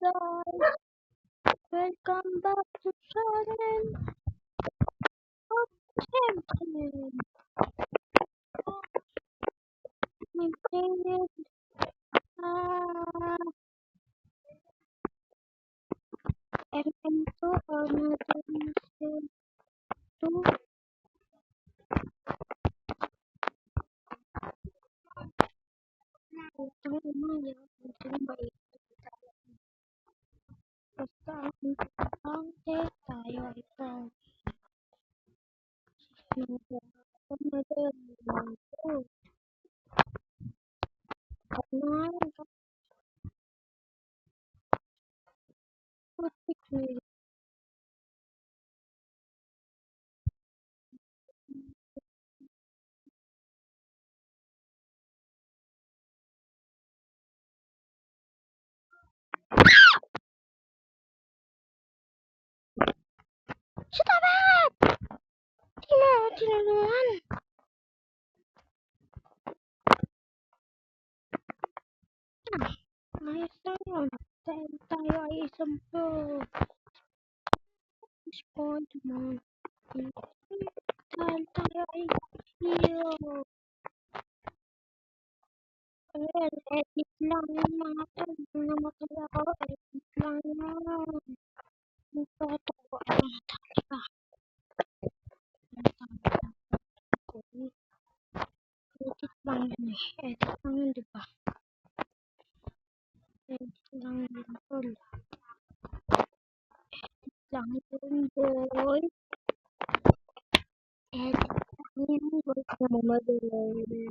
guys, welcome back to channel of Champion. My favorite, uh, MM2 or Modern Sim 2. Itong umaya, ang bait. Basta ang tayo ay pang Modern Sim 2. At ngayon, kapag Stop it! Tinulungan. Ayos lang yun. Dahil tayo ay isang pro. Spawn mo. Dahil tayo ay hero. Ayan, edit lang yung mga tol. Namatay ako, edit lang yan. Nagpato ko ang talaga. Edit lang yun eh. Edit lang yun, diba? Edit lang yun, tol. Edit lang yun, boy. Edit lang yun, boy. Namamadali.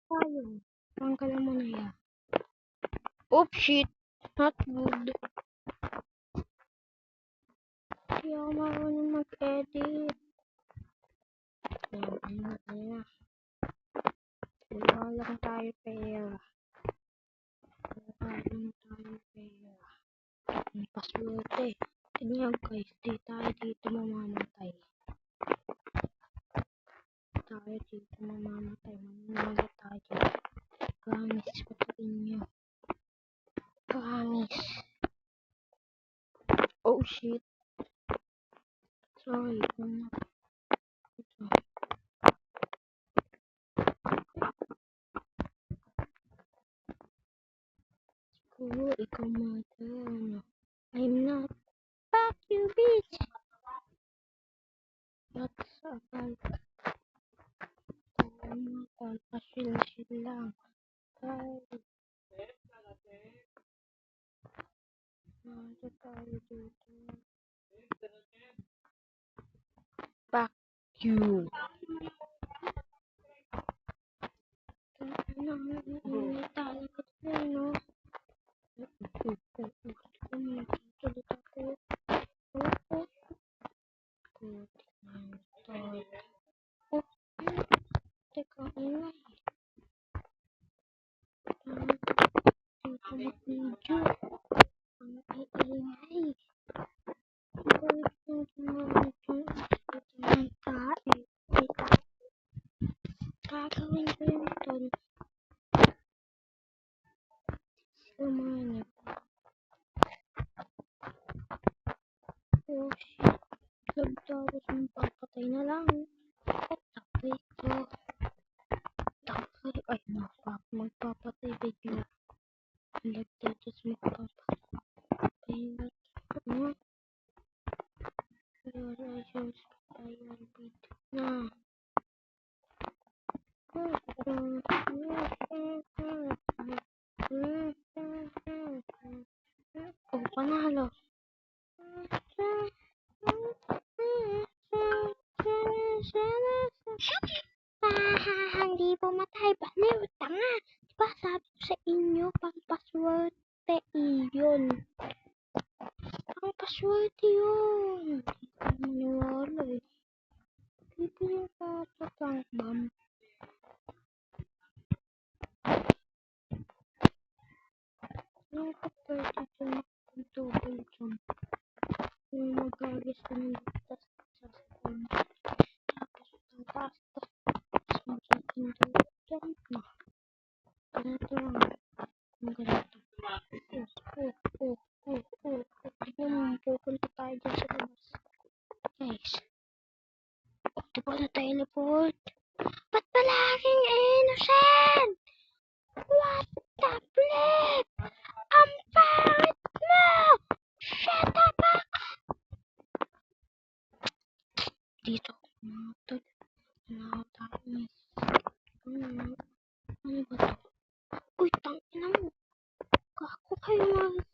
Tayo. Tanggalan mo na yan. Oops, shit. Not good. Hindi ako marunong mag-edit. Ayan. Wala lang tayo pera. Ang paswerte. Ganyan guys, di tayo dito mamamatay. Mananalo tayo dito. Promise ko sa inyo. Promise. Oh shit. Sorry. Siguro ikaw ano. I'm not. Fuck you, bitch. What's about? Pasil lang. Tayo. Nasa tayo dito. Fuck you. Nanginginig talaga siya, no? Tulit ako. Teka, ingay. Dito mag-video. Ang iingay. Gagawin ko yung tol. Sumanip. Oh shit. Tapos papatay na lang. Tapay ko. Ay, magpapatay bigla. Tapos magpapatay. Ano? na. Oh, panalo. Hindi pumatay. Baliw, tanga. Diba sabi ko sa inyo, pang paswerte iyon. Pang paswerte yun. Hindi ko maniwala eh. Dito yung katatang ma'am. Yung kapal dito na double jump. Yung mag-agis na yung tas sa sakon. Tapos ang taas tapos mag-second double jump na. Ganito lang. Kung ganito. Tignan mo, pupunta tayo dyan sa labas. Guys. Di ba na-teleport? Ba't palaging innocent? What the flip? Ang pangit mo! Shut the fuck up! Dito ako matod. Nakatamis. Ano ba to? Uy, tangina mo. Kako kayo mga...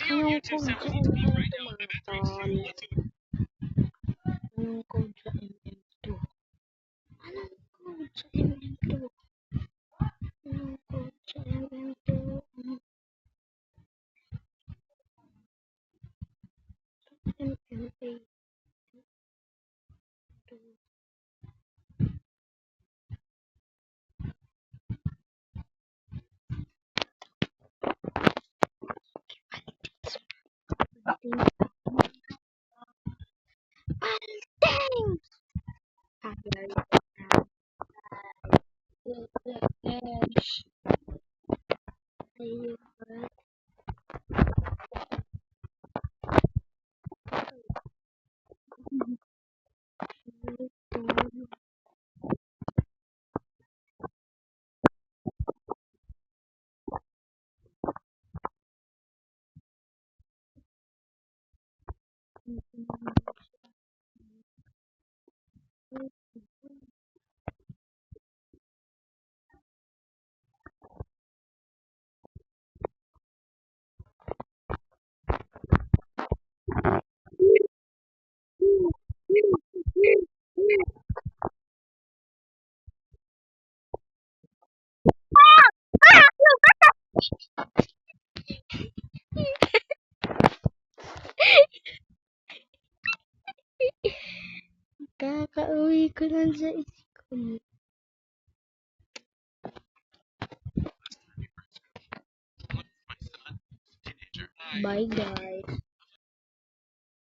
Anong code sa MM2? Anong code sa MM2? Anong code sa MM2? Anong code sa MM2? MMA2. Thanks! Kakauwi ko lang sa school. Bye guys.